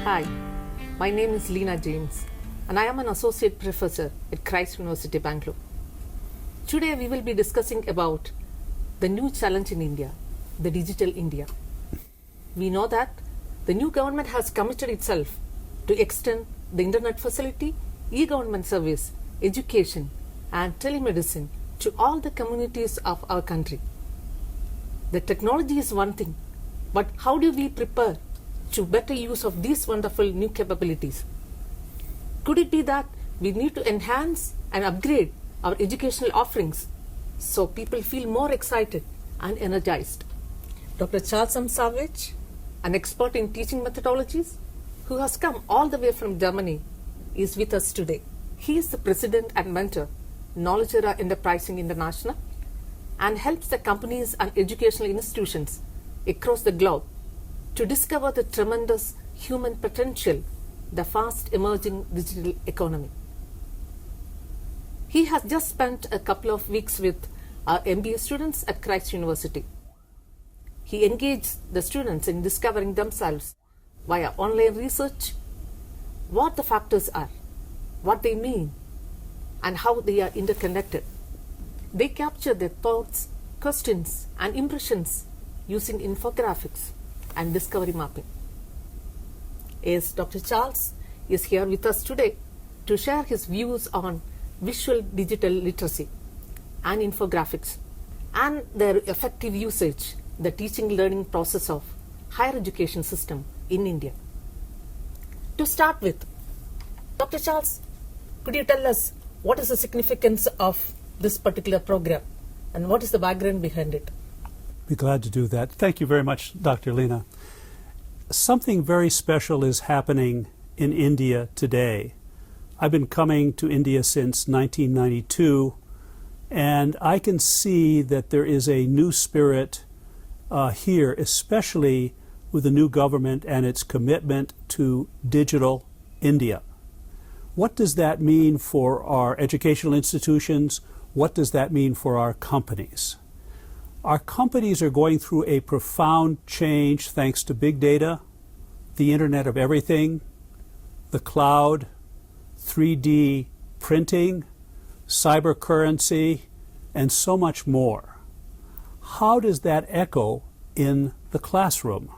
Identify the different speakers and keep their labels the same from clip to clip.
Speaker 1: Hi, my name is Leena James and I am an associate professor at Christ University, Bangalore. Today we will be discussing about the new challenge in India, the digital India. We know that the new government has committed itself to extend the internet facility, e-government service, education and telemedicine to all the communities of our country. The technology is one thing, but how do we prepare to better use of these wonderful new capabilities? Could it be that we need to enhance and upgrade our educational offerings so people feel more excited and energized? Dr. Charles M. Savage, an expert in teaching methodologies, who has come all the way from Germany, is with us today. He is the president and mentor, Knowledge Era Enterprising International, and helps the companies and educational institutions across the globe to discover the tremendous human potential, the fast emerging digital economy. He has just spent a couple of weeks with our MBA students at Christ University. He engaged the students in discovering themselves via online research, what the factors are, what they mean, and how they are interconnected. They capture their thoughts, questions, and impressions using infographics and discovery mapping. As Dr. Charles is here with us today to share his views on visual digital literacy and infographics and their effective usage, the teaching learning process of higher education system in India. To start with, Dr. Charles, could you tell us what is the significance of this particular program and what is the background behind it?
Speaker 2: Be glad to do that. Thank you very much, Dr. Leena. Something very special is happening in India today. I've been coming to India since 1992, and I can see that there is a new spirit here, especially with the new government and its commitment to digital India. What does that mean for our educational institutions? What does that mean for our companies? Our companies are going through a profound change thanks to big data, the Internet of Everything, the cloud, 3D printing, cyber currency, and so much more. How does that echo in the classroom?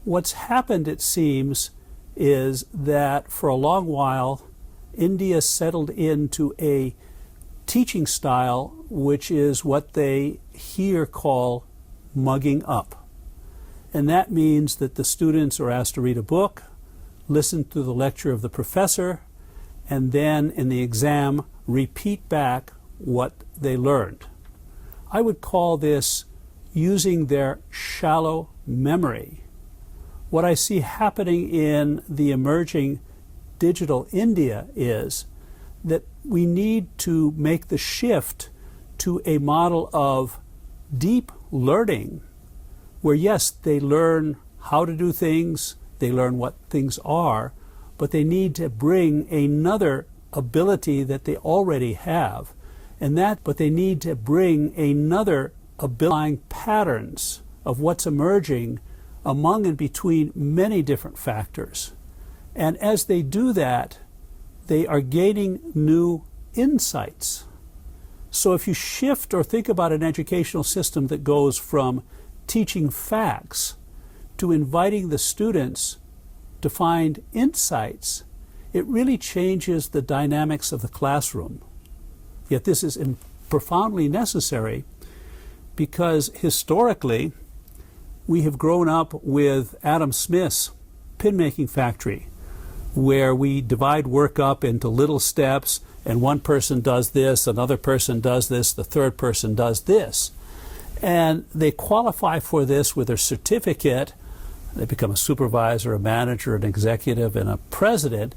Speaker 2: What's happened, it seems, is that for a long while, India settled into a teaching style which is what they here call mugging up. And that means that the students are asked to read a book, listen to the lecture of the professor, and then in the exam repeat back what they learned. I would call this using their shallow memory. What I see happening in the emerging digital India is that we need to make the shift to a model of deep learning where, yes, they learn how to do things, they learn what things are, but they need to bring another ability that they already have, but they need to bring another ability, patterns of what's emerging among and between many different factors. And as they do that, they are gaining new insights. So if you shift or think about an educational system that goes from teaching facts to inviting the students to find insights, it really changes the dynamics of the classroom. Yet this is profoundly necessary because historically we have grown up with Adam Smith's pin-making factory, where we divide work up into little steps, and one person does this, another person does this, the third person does this. And they qualify for this with their certificate. They become a supervisor, a manager, an executive, and a president,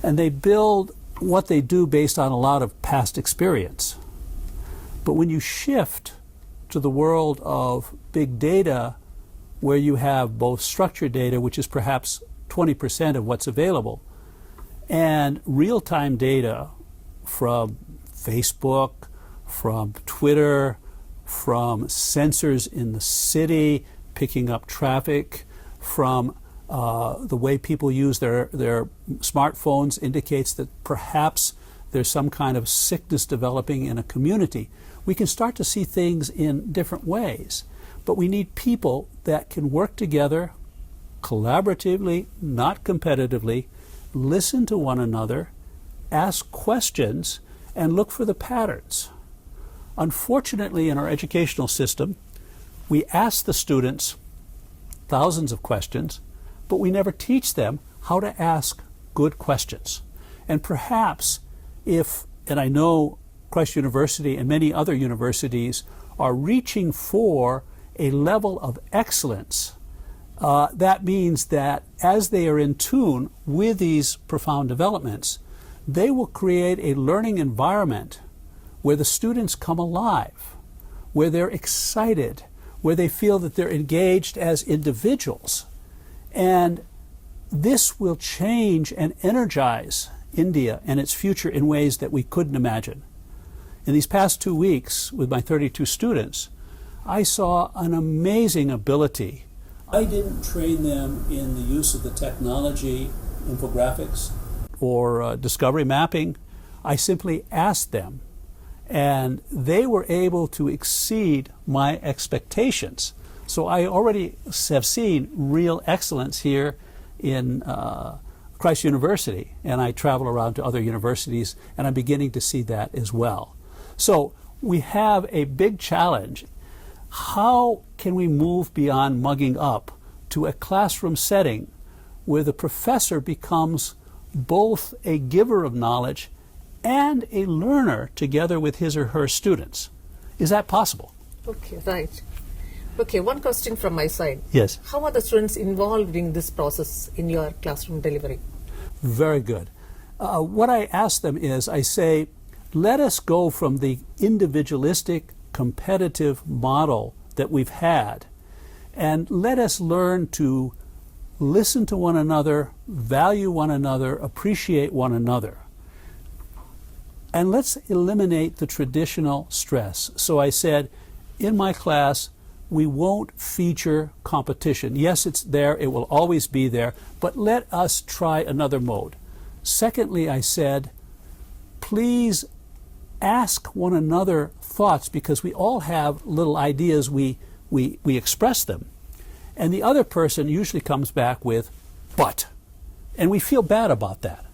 Speaker 2: and they build what they do based on a lot of past experience. But when you shift to the world of big data, where you have both structured data, which is perhaps 20% of what's available, and real-time data from Facebook, from Twitter, from sensors in the city picking up traffic, from The way people use their smartphones indicates that perhaps there's some kind of sickness developing in a community. We can start to see things in different ways, but we need people that can work together collaboratively, not competitively, listen to one another, ask questions, and look for the patterns. Unfortunately, in our educational system, we ask the students thousands of questions, but we never teach them how to ask good questions. And perhaps and I know Christ University and many other universities are reaching for a level of excellence. That means that as they are in tune with these profound developments, they will create a learning environment where the students come alive, where they're excited, where they feel that they're engaged as individuals. And this will change and energize India and its future in ways that we couldn't imagine. In these past 2 weeks with my 32 students, I saw an amazing ability. I didn't train them in the use of the technology, infographics, or discovery mapping. I simply asked them, and they were able to exceed my expectations. So I already have seen real excellence here in Christ University, and I travel around to other universities, and I'm beginning to see that as well. So we have a big challenge. How can we move beyond mugging up to a classroom setting where the professor becomes both a giver of knowledge and a learner together with his or her students? Is that possible?
Speaker 1: Okay, right. Okay, one question from my side.
Speaker 2: Yes.
Speaker 1: How are the students involved in this process in your classroom delivery?
Speaker 2: Very good. What I ask them is, I say, let us go from the individualistic, competitive model that we've had, and let us learn to listen to one another, value one another, appreciate one another. And let's eliminate the traditional stress. So I said, in my class, we won't feature competition. Yes, it's there, it will always be there, but let us try another mode. Secondly, I said, please ask one another thoughts, because we all have little ideas, we express them. And the other person usually comes back with, but. And we feel bad about that.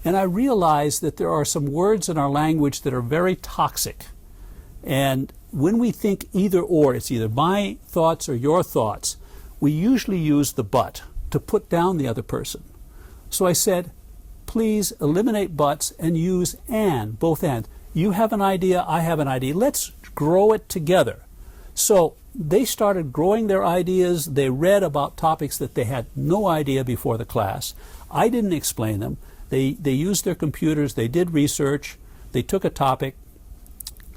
Speaker 2: And I realize that there are some words in our language that are very toxic. And when we think either or, it's either my thoughts or your thoughts, we usually use the but to put down the other person. So I said, please eliminate buts and use and, both and. You have an idea, I have an idea. Let's grow it together. So they started growing their ideas. They read about topics that they had no idea before the class. I didn't explain them. They used their computers, they did research, they took a topic,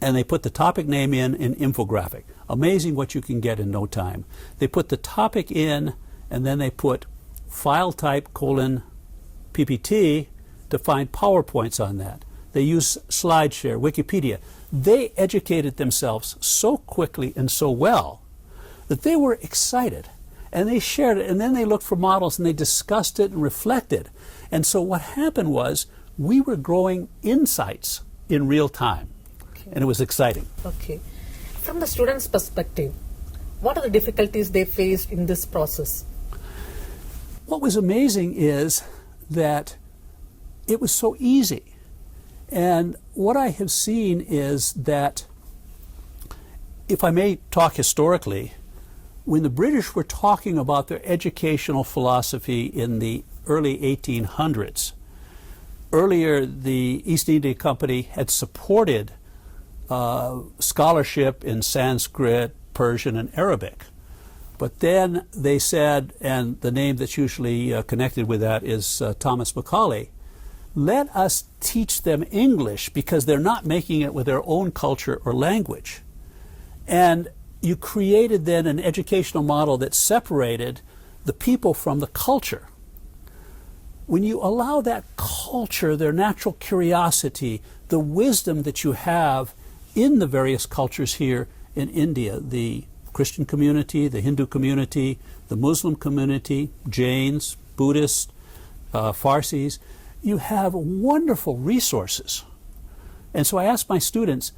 Speaker 2: and they put the topic name in an infographic. Amazing what you can get in no time. They put the topic in, and then they put file type : PPT to find PowerPoints on that. They use SlideShare, Wikipedia. They educated themselves so quickly and so well that they were excited. And they shared it, and then they looked for models, and they discussed it and reflected. And so what happened was we were growing insights in real time.
Speaker 1: Okay.
Speaker 2: And it was exciting.
Speaker 1: Okay. From the students' perspective, what are the difficulties they faced in this process?
Speaker 2: What was amazing is that it was so easy. And what I have seen is that, if I may talk historically, when the British were talking about their educational philosophy in the early 1800s, earlier the East India Company had supported scholarship in Sanskrit, Persian, and Arabic. But then they said, and the name that's usually connected with that is Thomas Macaulay, let us teach them English because they're not making it with their own culture or language. And you created then an educational model that separated the people from the culture. When you allow that culture, their natural curiosity, the wisdom that you have in the various cultures here in India, the Christian community, the Hindu community, the Muslim community, Jains, Buddhists, Farsis. You have wonderful resources. And so I ask my students,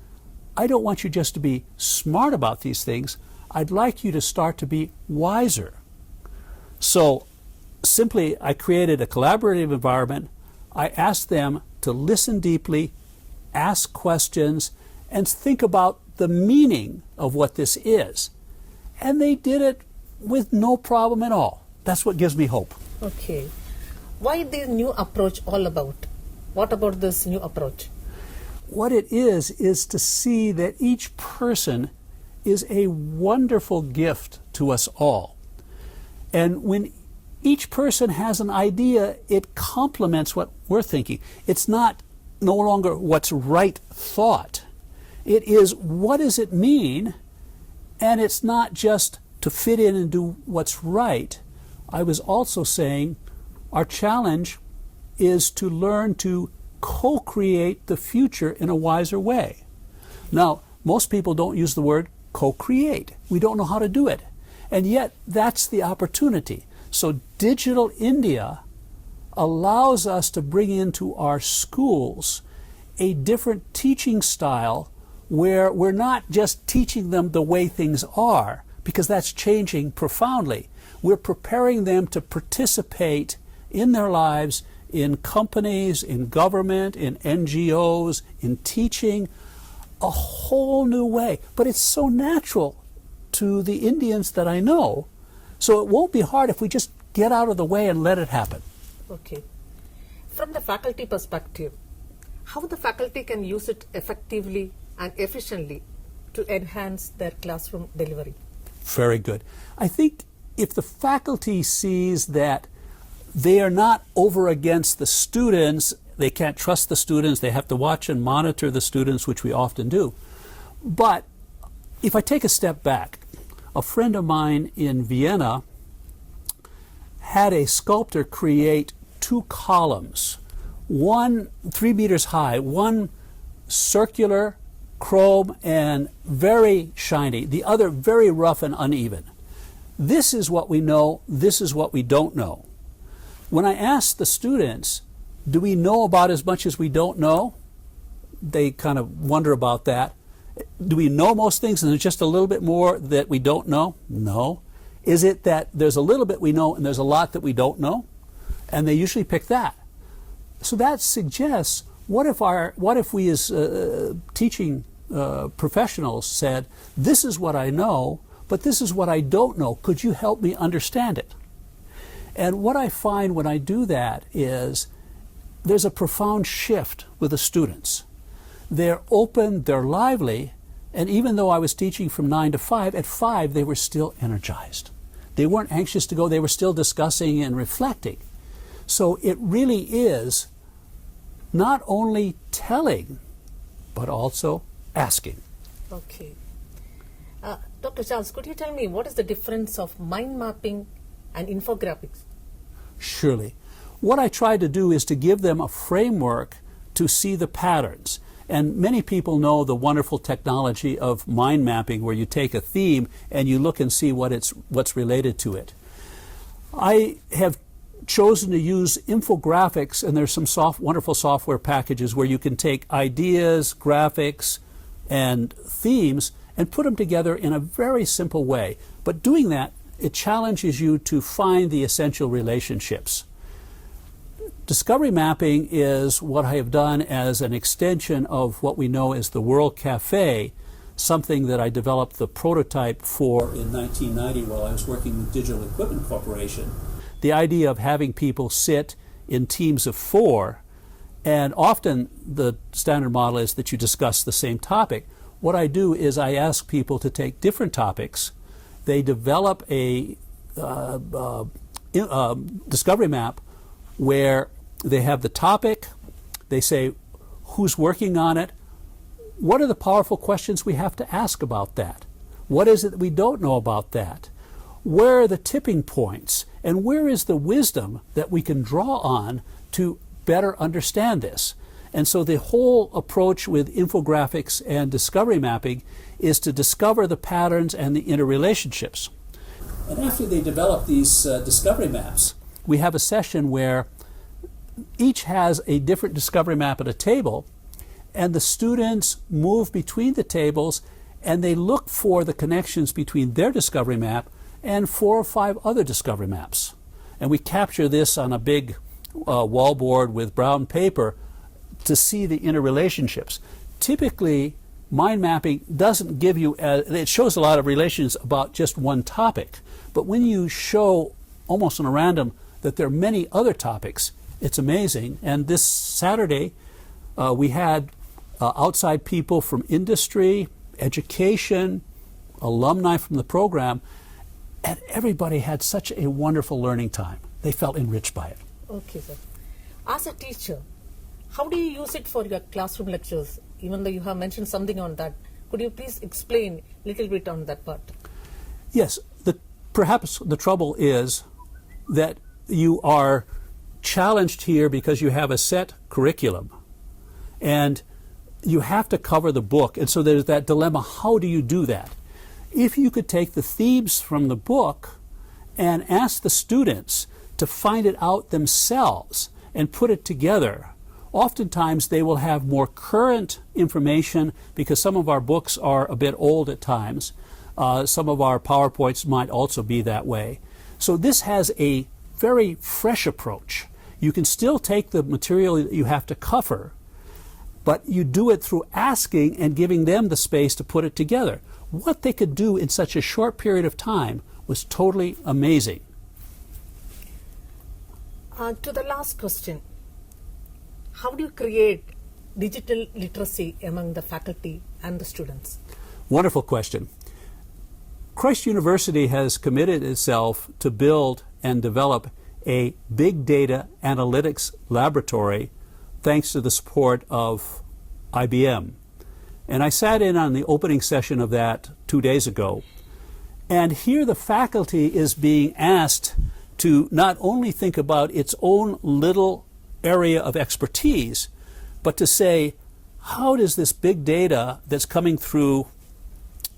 Speaker 2: I don't want you just to be smart about these things. I'd like you to start to be wiser. So simply, I created a collaborative environment. I asked them to listen deeply, ask questions, and think about the meaning of what this is. And they did it with no problem at all. That's what gives me hope.
Speaker 1: Okay. Why this new approach all about? What about this new approach?
Speaker 2: What it is to see that each person is a wonderful gift to us all. And when each person has an idea, it complements what we're thinking. It's not no longer what's right thought. It is what does it mean, and it's not just to fit in and do what's right. I was also saying our challenge is to learn to co-create the future in a wiser way. Now, most people don't use the word co-create. We don't know how to do it. And yet, that's the opportunity. So Digital India allows us to bring into our schools a different teaching style where we're not just teaching them the way things are, because that's changing profoundly. We're preparing them to participate in their lives in companies, in government, in NGOs, in teaching, a whole new way. But it's so natural to the Indians that I know, so it won't be hard if we just get out of the way and let it happen.
Speaker 1: Okay. From the faculty perspective, how the faculty can use it effectively and efficiently to enhance their classroom delivery?
Speaker 2: Very good. I think if the faculty sees that they are not over against the students, they can't trust the students, they have to watch and monitor the students, which we often do. But if I take a step back, a friend of mine in Vienna had a sculptor create two columns, one 3 meters high, one circular, chrome, and very shiny, the other very rough and uneven. This is what we know, this is what we don't know. When I asked the students, do we know about as much as we don't know? They kind of wonder about that. Do we know most things and there's just a little bit more that we don't know? No. Is it that there's a little bit we know and there's a lot that we don't know? And they usually pick that. So that suggests, what if we as teaching professionals said, this is what I know, but this is what I don't know. Could you help me understand it? And what I find when I do that is there's a profound shift with the students. They're open, they're lively, and even though I was teaching from 9 to 5, at 5 they were still energized. They weren't anxious to go, they were still discussing and reflecting. So it really is not only telling, but also asking.
Speaker 1: Okay. Dr. Charles, could you tell me what is the difference of mind mapping and infographics?
Speaker 2: Surely. What I try to do is to give them a framework to see the patterns. And many people know the wonderful technology of mind mapping, where you take a theme and you look and see what's related to it. I have chosen to use infographics, and there's some wonderful software packages where you can take ideas, graphics, and themes and put them together in a very simple way. But doing that, it challenges you to find the essential relationships. Discovery mapping is what I have done as an extension of what we know as the World Cafe, something that I developed the prototype for in 1990 while I was working with Digital Equipment Corporation. The idea of having people sit in teams of 4, and often the standard model is that you discuss the same topic. What I do is I ask people to take different topics. They develop a discovery map where they have the topic, they say who's working on it, what are the powerful questions we have to ask about that, what is it that we don't know about that, where are the tipping points, and where is the wisdom that we can draw on to better understand this. And so the whole approach with infographics and discovery mapping is to discover the patterns and the interrelationships. And after they develop these discovery maps, we have a session where each has a different discovery map at a table, and the students move between the tables and they look for the connections between their discovery map and 4 or 5 other discovery maps. And we capture this on a big wallboard with brown paper to see the interrelationships. Typically, mind mapping doesn't give you, it shows a lot of relations about just one topic. But when you show almost on a random that there are many other topics, it's amazing. And this Saturday, we had outside people from industry, education, alumni from the program, and everybody had such a wonderful learning time. They felt enriched by it.
Speaker 1: Okay, sir. As a teacher, how do you use it for your classroom lectures? Even though you have mentioned something on that, could you please explain a little bit on that part?
Speaker 2: Yes, perhaps the trouble is that you are challenged here because you have a set curriculum and you have to cover the book, and so there's that dilemma, how do you do that? If you could take the themes from the book and ask the students to find it out themselves and put it together, oftentimes they will have more current information because some of our books are a bit old at times. Some of our PowerPoints might also be that way. So this has a very fresh approach. You can still take the material that you have to cover, but you do it through asking and giving them the space to put it together. What they could do in such a short period of time was totally amazing.
Speaker 1: To the last question, how do you create digital literacy among the faculty and the students?
Speaker 2: Wonderful question. Christ University has committed itself to build and develop a big data analytics laboratory thanks to the support of IBM. And I sat in on the opening session of that 2 days ago. And here the faculty is being asked to not only think about its own little area of expertise, but to say, how does this big data that's coming through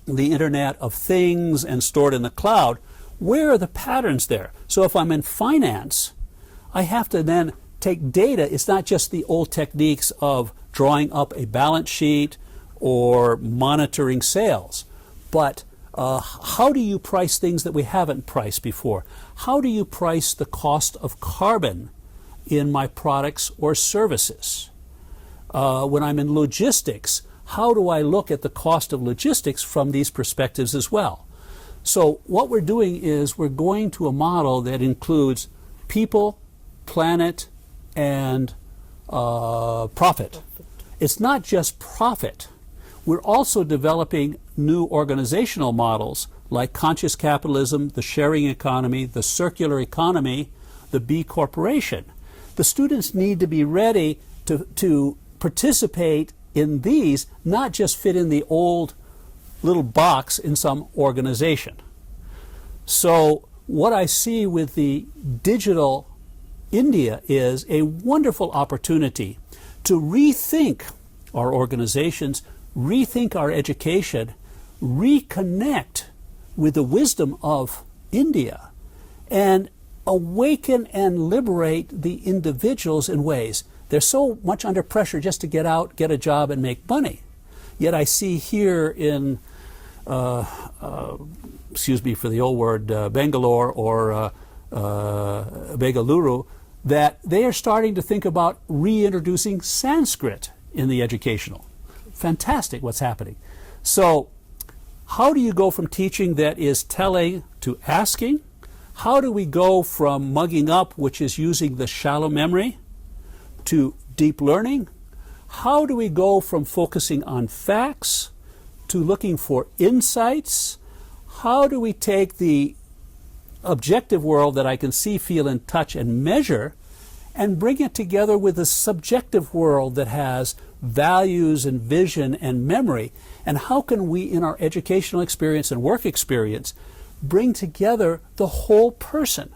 Speaker 2: the Internet of Things and stored in the cloud, where are the patterns there? So if I'm in finance, I have to then take data. It's not just the old techniques of drawing up a balance sheet or monitoring sales, but how do you price things that we haven't priced before? How do you price the cost of carbon in my products or services? When I'm in logistics, how do I look at the cost of logistics from these perspectives as well? So what we're doing is we're going to a model that includes people, planet, and profit. It's not just profit. We're also developing new organizational models like conscious capitalism, the sharing economy, the circular economy, the B Corporation. The students need to be ready to participate in these, not just fit in the old little box in some organization. So what I see with the digital India is a wonderful opportunity to rethink our organizations, rethink our education, reconnect with the wisdom of India, and awaken and liberate the individuals in ways. They're so much under pressure just to get out, get a job, and make money. Yet I see here in, excuse me for the old word, Bangalore or Bengaluru, that they are starting to think about reintroducing Sanskrit in the educational. Fantastic what's happening. So how do you go from teaching that is telling to asking? How do we go from mugging up, which is using the shallow memory, to deep learning? How do we go from focusing on facts to looking for insights? How do we take the objective world that I can see, feel, and touch and measure and bring it together with a subjective world that has values and vision and memory? And how can we, in our educational experience and work experience, bring together the whole person?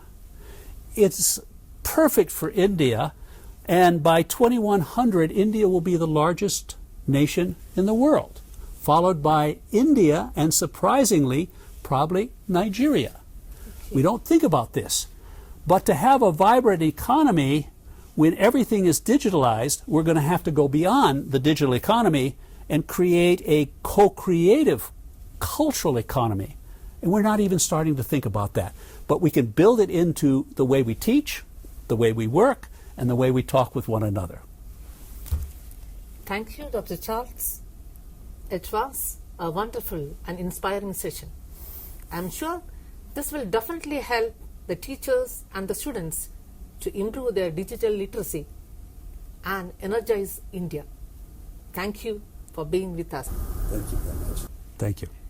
Speaker 2: It's perfect for India. And by 2100, India will be the largest nation in the world, followed by India and, surprisingly, probably Nigeria. We don't think about this. But to have a vibrant economy, when everything is digitalized, we're going to have to go beyond the digital economy and create a co-creative cultural economy. And we're not even starting to think about that. But we can build it into the way we teach, the way we work, and the way we talk with one another.
Speaker 1: Thank you, Dr. Charles. It was a wonderful and inspiring session. I'm sure this will definitely help the teachers and the students to improve their digital literacy and energize India. Thank you for being with us.
Speaker 2: Thank you very much. Thank you.